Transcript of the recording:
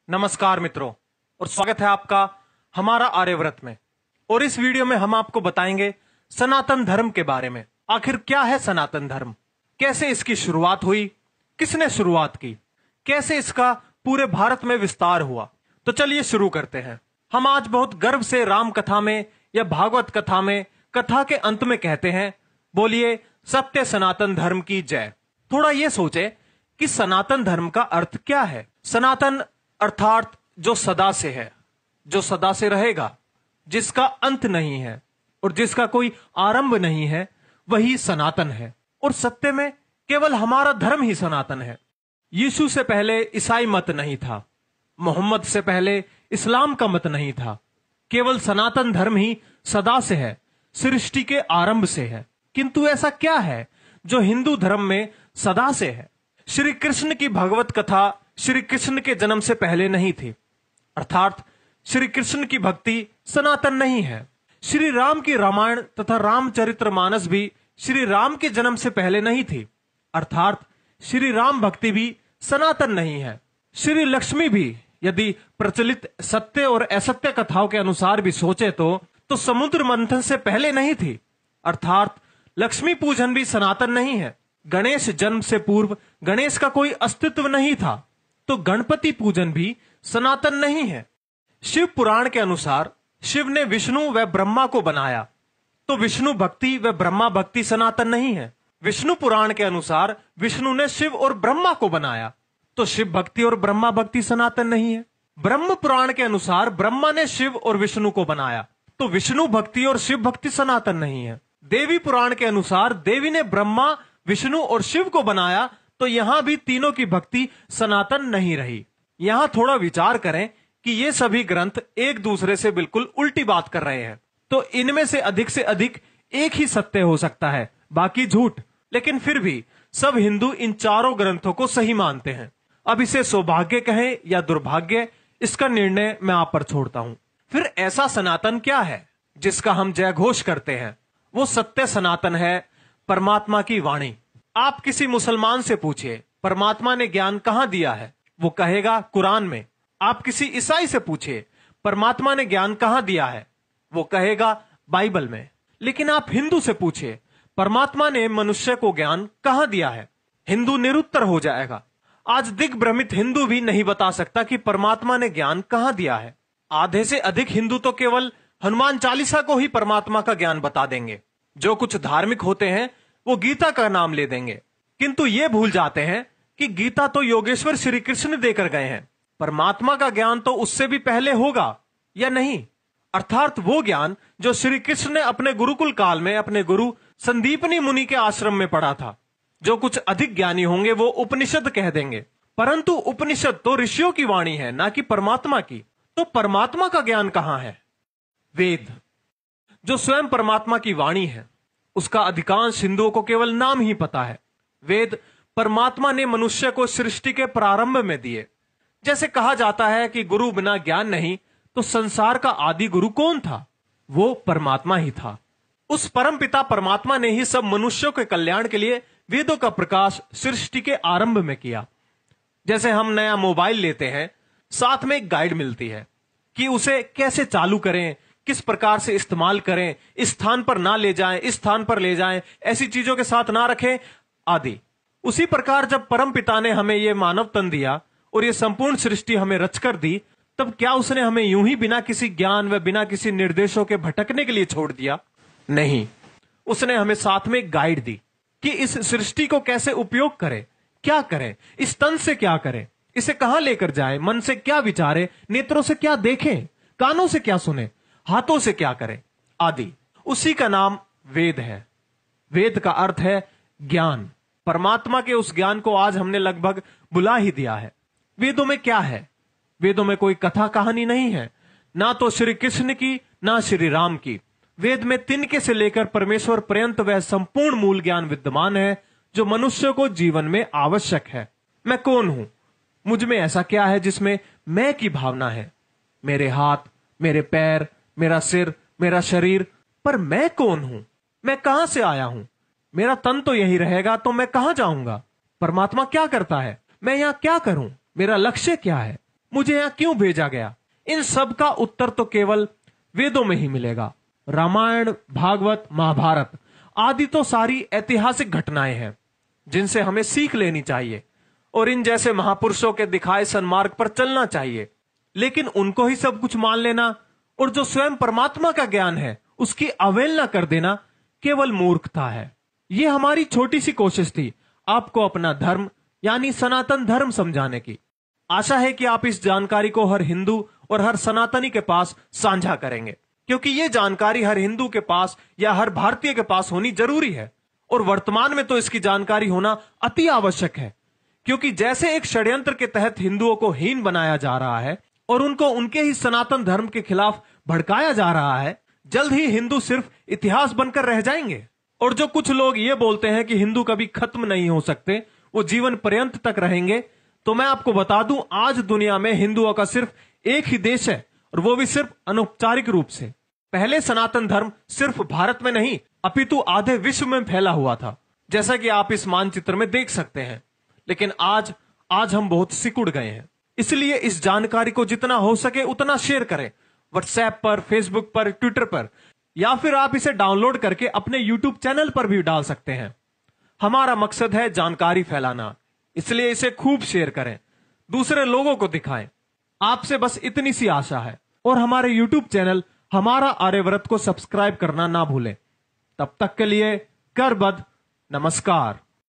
नमस्कार मित्रों, और स्वागत है आपका हमारा आर्यव्रत में। और इस वीडियो में हम आपको बताएंगे सनातन धर्म के बारे में। आखिर क्या है सनातन धर्म, कैसे इसकी शुरुआत हुई, किसने शुरुआत की, कैसे इसका पूरे भारत में विस्तार हुआ। तो चलिए शुरू करते हैं। हम आज बहुत गर्व से राम कथा में या भागवत कथा में कथा के अंत में कहते हैं, बोलिए सत्य सनातन धर्म की जय। थोड़ा ये सोचे कि सनातन धर्म का अर्थ क्या है। सनातन अर्थात जो सदा से है, जो सदा से रहेगा, जिसका अंत नहीं है और जिसका कोई आरंभ नहीं है, वही सनातन है। और सत्य में केवल हमारा धर्म ही सनातन है। यीशु से पहले ईसाई मत नहीं था, मोहम्मद से पहले इस्लाम का मत नहीं था। केवल सनातन धर्म ही सदा से है, सृष्टि के आरंभ से है। किंतु ऐसा क्या है जो हिंदू धर्म में सदा से है? श्री कृष्ण की भगवत कथा श्री कृष्ण के जन्म से पहले नहीं थी, अर्थात श्री कृष्ण की भक्ति सनातन नहीं है। श्री राम की रामायण तथा रामचरितमानस भी श्री राम के जन्म से पहले नहीं थी, अर्थात श्री राम भक्ति भी सनातन नहीं है। श्री लक्ष्मी भी यदि प्रचलित सत्य और असत्य कथाओं के अनुसार भी सोचे तो समुद्र मंथन से पहले नहीं थी, अर्थात लक्ष्मी पूजन भी सनातन नहीं है। गणेश जन्म से पूर्व गणेश का कोई अस्तित्व नहीं था, तो गणपति पूजन भी सनातन नहीं है। शिव पुराण के अनुसार शिव ने विष्णु व ब्रह्मा को बनाया, तो विष्णु भक्ति व ब्रह्मा भक्ति सनातन नहीं है। विष्णु पुराण के अनुसार विष्णु ने शिव और ब्रह्मा को बनाया, तो शिव भक्ति और ब्रह्मा भक्ति सनातन नहीं है। ब्रह्म पुराण के अनुसार ब्रह्मा ने शिव और विष्णु को बनाया, तो विष्णु भक्ति और शिव भक्ति सनातन नहीं है। देवी पुराण के अनुसार देवी ने ब्रह्मा, विष्णु और शिव को बनाया, तो यहां भी तीनों की भक्ति सनातन नहीं रही। यहां थोड़ा विचार करें कि ये सभी ग्रंथ एक दूसरे से बिल्कुल उल्टी बात कर रहे हैं, तो इनमें से अधिक एक ही सत्य हो सकता है, बाकी झूठ। लेकिन फिर भी सब हिंदू इन चारों ग्रंथों को सही मानते हैं। अब इसे सौभाग्य कहें या दुर्भाग्य, इसका निर्णय मैं आप पर छोड़ता हूं। फिर ऐसा सनातन क्या है जिसका हम जय घोष करते हैं? वो सत्य सनातन है परमात्मा की वाणी। आप किसी मुसलमान से पूछिए परमात्मा ने ज्ञान कहां दिया है, वो कहेगा कुरान में। आप किसी ईसाई से पूछिए परमात्मा ने ज्ञान कहां दिया है, वो कहेगा बाइबल में। लेकिन आप हिंदू से पूछिए परमात्मा ने मनुष्य को ज्ञान कहां दिया है, हिंदू निरुत्तर हो जाएगा। आज दिग्भ्रमित हिंदू भी नहीं बता सकता कि परमात्मा ने ज्ञान कहां दिया है। आधे से अधिक हिंदू तो केवल हनुमान चालीसा को ही परमात्मा का ज्ञान बता देंगे। जो कुछ धार्मिक होते हैं वो गीता का नाम ले देंगे, किंतु ये भूल जाते हैं कि गीता तो योगेश्वर श्री कृष्ण देकर गए हैं। परमात्मा का ज्ञान तो उससे भी पहले होगा या नहीं, अर्थात वो ज्ञान जो श्री कृष्ण ने अपने गुरुकुल काल में अपने गुरु संदीपनी मुनि के आश्रम में पढ़ा था। जो कुछ अधिक ज्ञानी होंगे वो उपनिषद कह देंगे, परंतु उपनिषद तो ऋषियों की वाणी है, ना कि परमात्मा की। तो परमात्मा का ज्ञान कहां है? वेद, जो स्वयं परमात्मा की वाणी है, उसका अधिकांश हिंदुओं को केवल नाम ही पता है। वेद परमात्मा ने मनुष्य को सृष्टि के प्रारंभ में दिए। जैसे कहा जाता है कि गुरु बिना ज्ञान नहीं, तो संसार का आदि गुरु कौन था? वो परमात्मा ही था। उस परम पिता परमात्मा ने ही सब मनुष्यों के कल्याण के लिए वेदों का प्रकाश सृष्टि के आरंभ में किया। जैसे हम नया मोबाइल लेते हैं, साथ में एक गाइड मिलती है कि उसे कैसे चालू करें, किस प्रकार से इस्तेमाल करें, इस स्थान पर ना ले जाएं, इस स्थान पर ले जाएं, ऐसी चीजों के साथ ना रखें आदि। उसी प्रकार जब परम पिता ने हमें यह मानव तन दिया और यह संपूर्ण सृष्टि हमें रचकर दी, तब क्या उसने हमें यूं ही बिना किसी ज्ञान व बिना किसी निर्देशों के भटकने के लिए छोड़ दिया? नहीं, उसने हमें साथ में गाइड दी कि इस सृष्टि को कैसे उपयोग करें, क्या करें, इस तन से क्या करें, इसे कहां लेकर जाए, मन से क्या विचारे, नेत्रों से क्या देखें, कानों से क्या सुने, हाथों से क्या करें आदि। उसी का नाम वेद है। वेद का अर्थ है ज्ञान। परमात्मा के उस ज्ञान को आज हमने लगभग बुला ही दिया है। वेदों में क्या है? वेदों में कोई कथा कहानी नहीं है, ना तो श्री कृष्ण की ना श्री राम की। वेद में तिनके से लेकर परमेश्वर पर्यंत वह संपूर्ण मूल ज्ञान विद्यमान है जो मनुष्य को जीवन में आवश्यक है। मैं कौन हूं? मुझ में ऐसा क्या है जिसमें मैं की भावना है? मेरे हाथ, मेरे पैर, मेरा सिर, मेरा शरीर, पर मैं कौन हूं? मैं कहां से आया हूं? मेरा तन तो यही रहेगा, तो मैं कहां जाऊंगा? परमात्मा क्या करता है? मैं यहां क्या करूं? मेरा लक्ष्य क्या है? मुझे यहां क्यों भेजा गया? इन सब का उत्तर तो केवल वेदों में ही मिलेगा। रामायण, भागवत, महाभारत आदि तो सारी ऐतिहासिक घटनाएं हैं जिनसे हमें सीख लेनी चाहिए और इन जैसे महापुरुषों के दिखाए सन्मार्ग पर चलना चाहिए। लेकिन उनको ही सब कुछ मान लेना और जो स्वयं परमात्मा का ज्ञान है उसकी अवहेलना कर देना केवल मूर्खता है। यह हमारी छोटी सी कोशिश थी आपको अपना धर्म यानी सनातन धर्म समझाने की। आशा है कि आप इस जानकारी को हर हिंदू और हर सनातनी के पास साझा करेंगे, क्योंकि यह जानकारी हर हिंदू के पास या हर भारतीय के पास होनी जरूरी है। और वर्तमान में तो इसकी जानकारी होना अति आवश्यक है, क्योंकि जैसे एक षड्यंत्र के तहत हिंदुओं को हीन बनाया जा रहा है और उनको उनके ही सनातन धर्म के खिलाफ भड़काया जा रहा है, जल्द ही हिंदू सिर्फ इतिहास बनकर रह जाएंगे। और जो कुछ लोग ये बोलते हैं कि हिंदू कभी खत्म नहीं हो सकते, वो जीवन पर्यंत तक रहेंगे, तो मैं आपको बता दूं आज दुनिया में हिंदुओं का सिर्फ एक ही देश है और वो भी सिर्फ अनौपचारिक रूप से। पहले सनातन धर्म सिर्फ भारत में नहीं अपितु आधे विश्व में फैला हुआ था, जैसा कि आप इस मानचित्र में देख सकते हैं। लेकिन आज हम बहुत सिकुड़ गए हैं। इसलिए इस जानकारी को जितना हो सके उतना शेयर करें, व्हाट्सएप पर, फेसबुक पर, ट्विटर पर, या फिर आप इसे डाउनलोड करके अपने यूट्यूब चैनल पर भी डाल सकते हैं। हमारा मकसद है जानकारी फैलाना, इसलिए इसे खूब शेयर करें, दूसरे लोगों को दिखाएं। आपसे बस इतनी सी आशा है। और हमारे यूट्यूब चैनल हमारा आर्यव्रत को सब्सक्राइब करना ना भूलें। तब तक के लिए करबद्ध नमस्कार।